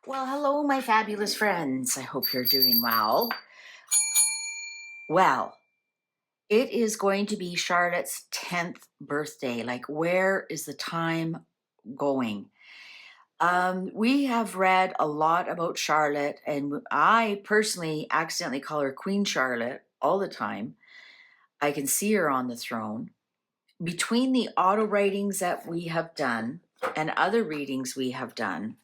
Well, hello, my fabulous friends. I hope you're doing well. Well, it is going to be Charlotte's 10th birthday. Like, where is the time going? We have read a lot about Charlotte, and I personally accidentally call her Queen Charlotte all the time. I can see her on the throne. Between the auto writings that we have done and other readings we have done,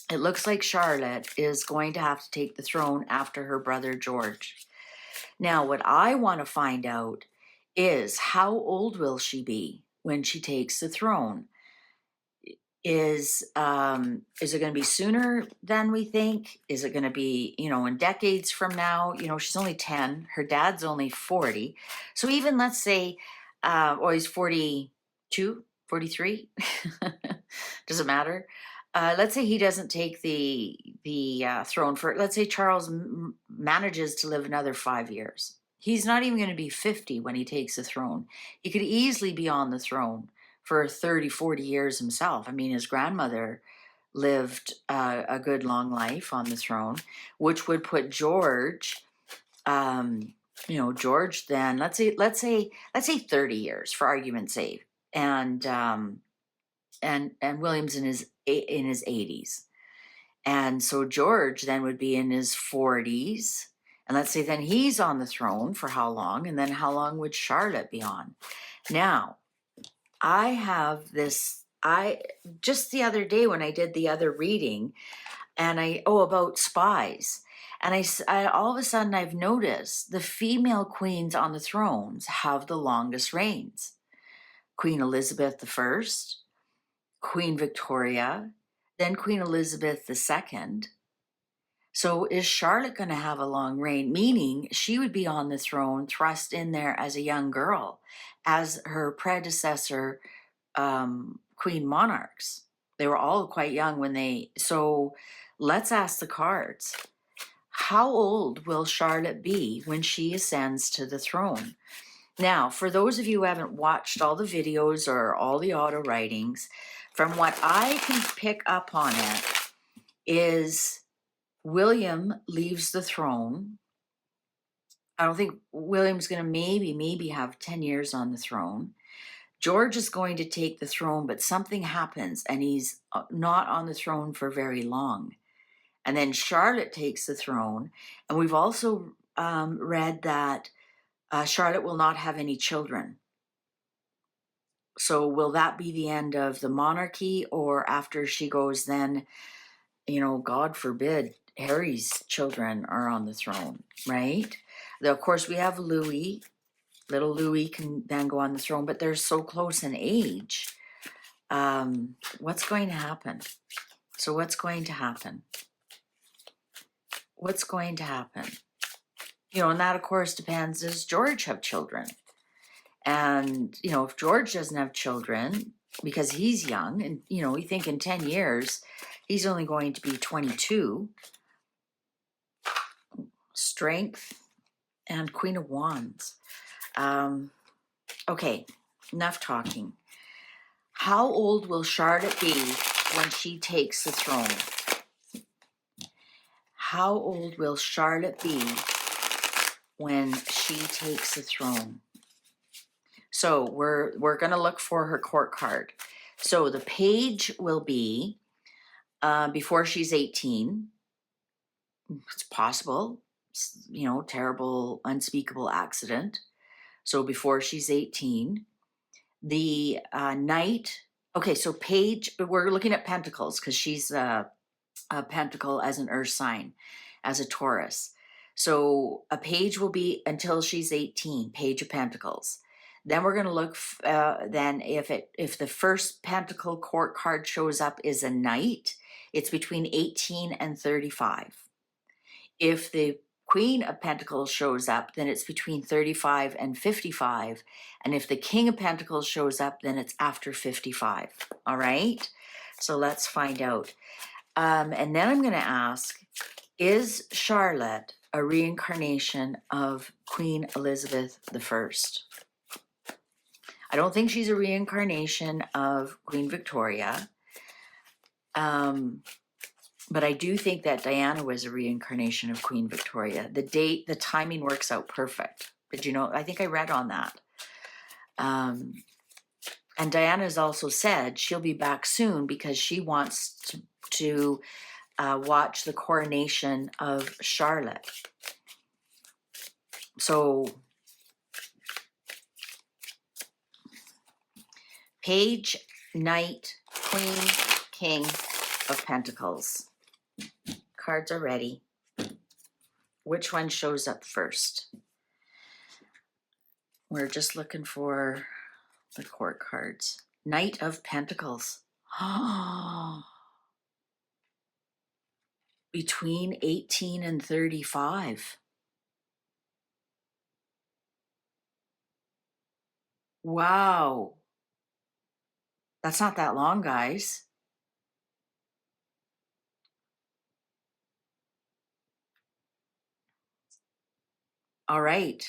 it looks like Charlotte is going to have to take the throne after her brother George. Now, what I want to find out is how old will she be when she takes the throne? Is it going to be sooner than we think? Is it going to be, in decades from now? She's only 10. Her dad's only 40. So even let's say, he's 42, 43. Doesn't matter. Let's say he doesn't take the throne for. Let's say Charles manages to live another 5 years. He's not even going to be 50 when he takes the throne. He could easily be on the throne for 30, 40 years himself. I mean, his grandmother lived a good long life on the throne, which would put George, George then, let's say 30 years for argument's sake. And William's in his 80s. And so George then would be in his 40s. And let's say then he's on the throne for how long? And then how long would Charlotte be on? Now, I have this, just the other day when I did the other reading, and about spies. And I all of a sudden I've noticed the female queens on the thrones have the longest reigns. Queen Elizabeth I, Queen Victoria, then Queen Elizabeth II. So is Charlotte going to have a long reign? Meaning she would be on the throne, thrust in there as a young girl, as her predecessor, queen monarchs. They were all quite young so let's ask the cards. How old will Charlotte be when she ascends to the throne? Now, for those of you who haven't watched all the videos or all the auto writings, from what I can pick up on it is William leaves the throne. I don't think William's going to maybe have 10 years on the throne. George is going to take the throne, but something happens and he's not on the throne for very long. And then Charlotte takes the throne. And we've also read that Charlotte will not have any children. So will that be the end of the monarchy? Or after she goes, then, God forbid, Harry's children are on the throne, right? Though, of course, we have Louis. Little Louis can then go on the throne, but they're so close in age. What's going to happen? So what's going to happen? What's going to happen? And that, of course, depends. Does George have children? And, if George doesn't have children, because he's young, and, we think in 10 years, he's only going to be 22. Strength and Queen of Wands. Okay, enough talking. How old will Charlotte be when she takes the throne? How old will Charlotte be when she takes the throne? So we're going to look for her court card. So the page will be before she's 18. It's possible, terrible, unspeakable accident. So before she's 18. The knight. Okay, so page, we're looking at Pentacles because she's a Pentacle as an earth sign, as a Taurus. So a page will be until she's 18, Page of Pentacles. Then we're going to look, then if the first Pentacle court card shows up is a knight, it's between 18 and 35. If the Queen of Pentacles shows up, then it's between 35 and 55. And if the King of Pentacles shows up, then it's after 55. All right? So let's find out. And then I'm going to ask, is Charlotte a reincarnation of Queen Elizabeth I? I don't think she's a reincarnation of Queen Victoria. But I do think that Diana was a reincarnation of Queen Victoria. The timing works out perfect. Did you know? I think I read on that. And Diana's also said she'll be back soon because she wants to watch the coronation of Charlotte. So, Page, Knight, Queen, King of Pentacles. Cards are ready. Which one shows up first? We're just looking for the court cards. Knight of Pentacles. Between 18 and 35. Wow. That's not that long, guys. All right.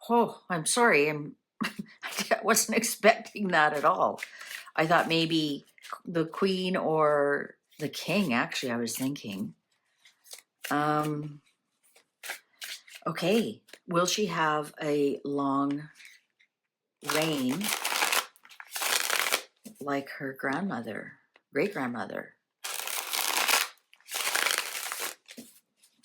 Oh, I'm sorry. I wasn't expecting that at all. I thought maybe the queen or the king, actually, I was thinking. Okay. Will she have a long reign like her grandmother, great-grandmother?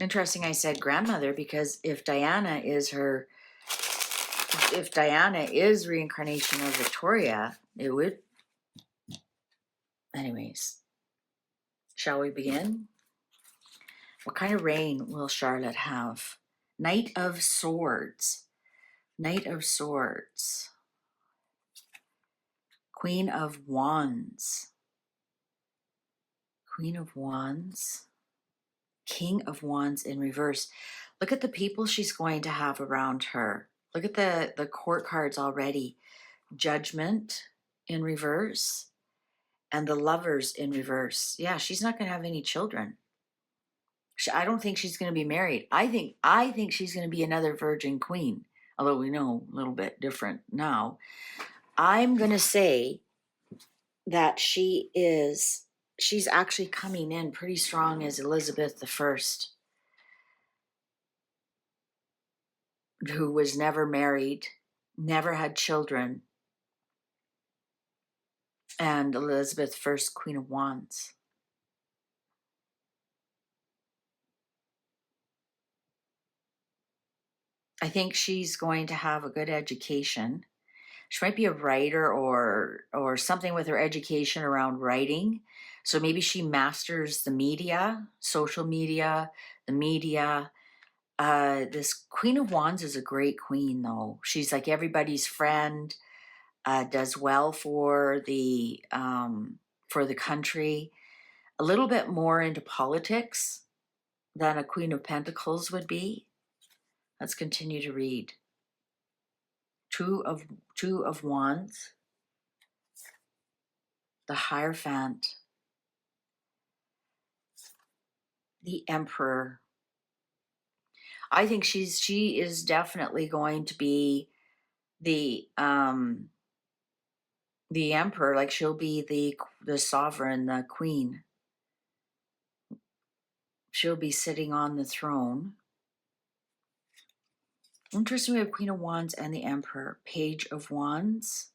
Interesting I said grandmother, because if Diana is reincarnation of Victoria, it would. Anyways, shall we begin? What kind of reign will Charlotte have? Knight of Swords. Knight of Swords. Queen of Wands. Queen of Wands. King of Wands in reverse. Look at the people she's going to have around her. Look at the court cards already. Judgment in reverse and the Lovers in reverse. Yeah, she's not going to have any children. I don't think she's going to be married. I think she's going to be another virgin queen, although we know a little bit different now. I'm going to say that she's actually coming in pretty strong as Elizabeth I, who was never married, never had children, and Elizabeth I, Queen of Wands. I think she's going to have a good education. She might be a writer or something with her education around writing. So maybe she masters the media, social media, the media. This Queen of Wands is a great queen, though. She's like everybody's friend, does well for the country. A little bit more into politics than a Queen of Pentacles would be. Let's continue to read. Two of Wands, the Hierophant, the Emperor. I think she is definitely going to be the Emperor. Like, she'll be the sovereign, the queen. She'll be sitting on the throne. Interesting, we have Queen of Wands and the Emperor. Page of Wands.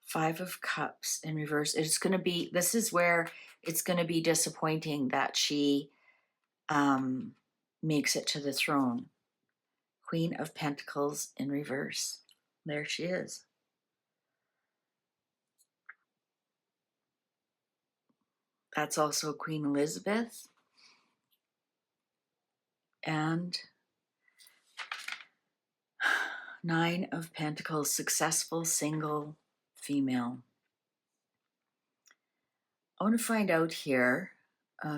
Five of Cups in reverse. This is where it's going to be disappointing that she makes it to the throne. Queen of Pentacles in reverse. There she is. That's also Queen Elizabeth. And Nine of Pentacles, successful single female. I want to find out here.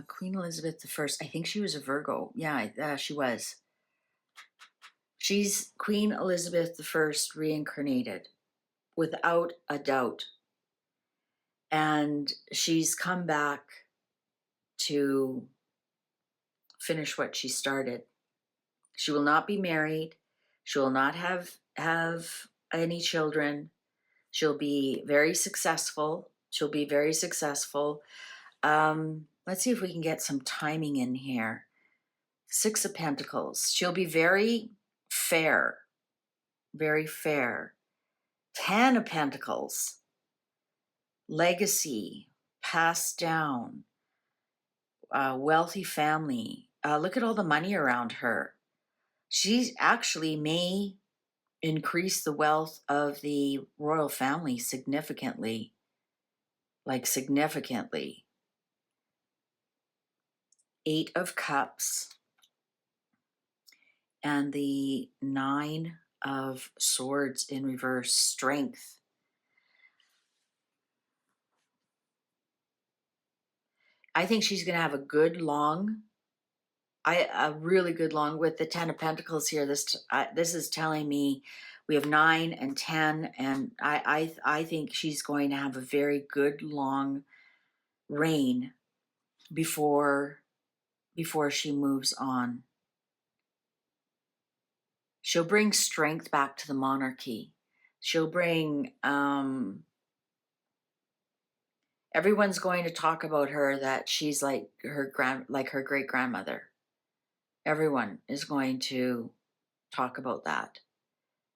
Queen Elizabeth I. I think she was a Virgo. Yeah, she was. She's Queen Elizabeth I reincarnated, without a doubt. And she's come back to finish what she started. She will not be married. She will not have any children. She'll be very successful. She'll be very successful. Let's see if we can get some timing in here. 6 of Pentacles. She'll be very fair. Very fair. 10 of Pentacles. Legacy. Passed down. Wealthy family. Look at all the money around her. She actually may increase the wealth of the royal family significantly. Like significantly. 8 of Cups. And the 9 of Swords in reverse. Strength. I think she's going to have a good long, a really good long with the 10 of Pentacles here. This is telling me we have 9 and 10, and I think she's going to have a very good long reign before she moves on. She'll bring strength back to the monarchy. She'll bring everyone's going to talk about her that she's like her great grandmother. Everyone is going to talk about that.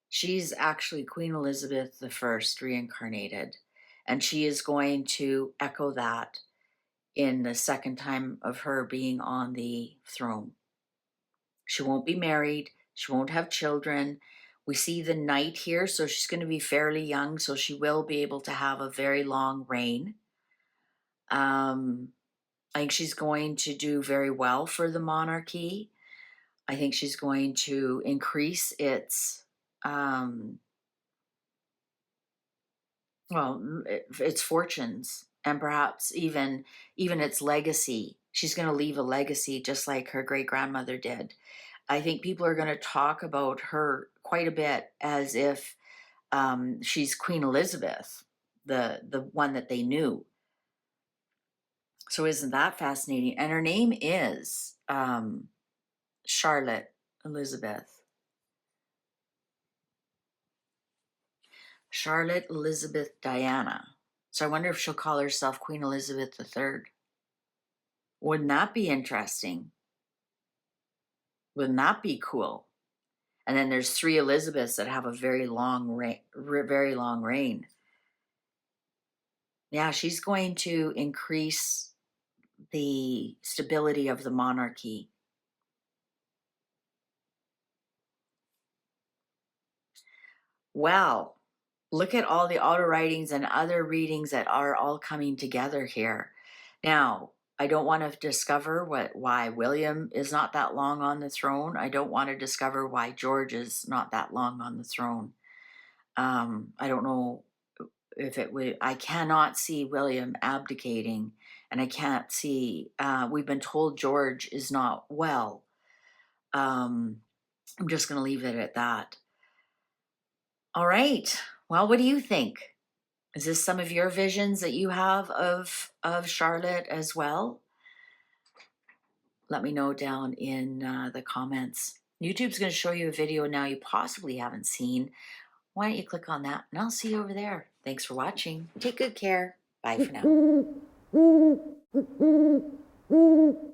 She's actually Queen Elizabeth I reincarnated, and she is going to echo that in the second time of her being on the throne. She won't be married. She won't have children. We see the Knight here, so she's going to be fairly young, so she will be able to have a very long reign. I think she's going to do very well for the monarchy. I think she's going to increase its, its fortunes, and perhaps even its legacy. She's going to leave a legacy just like her great grandmother did. I think people are going to talk about her quite a bit as if she's Queen Elizabeth, the one that they knew. So isn't that fascinating? And her name is Charlotte Elizabeth. Charlotte Elizabeth Diana. So I wonder if she'll call herself Queen Elizabeth III. Wouldn't that be interesting? Wouldn't that be cool? And then there's 3 Elizabeths that have a very long reign. Yeah, she's going to increase the stability of the monarchy. Well, look at all the auto writings and other readings that are all coming together here. Now, I don't want to discover why William is not that long on the throne. I don't want to discover why George is not that long on the throne. I don't know if it would. I cannot see William abdicating, and I can't see. We've been told George is not well. I'm just going to leave it at that. All right. Well, what do you think? Is this some of your visions that you have of Charlotte as well? Let me know down in the comments. YouTube's going to show you a video now you possibly haven't seen. Why don't you click on that, and I'll see you over there. Thanks for watching. Take good care. Bye for now.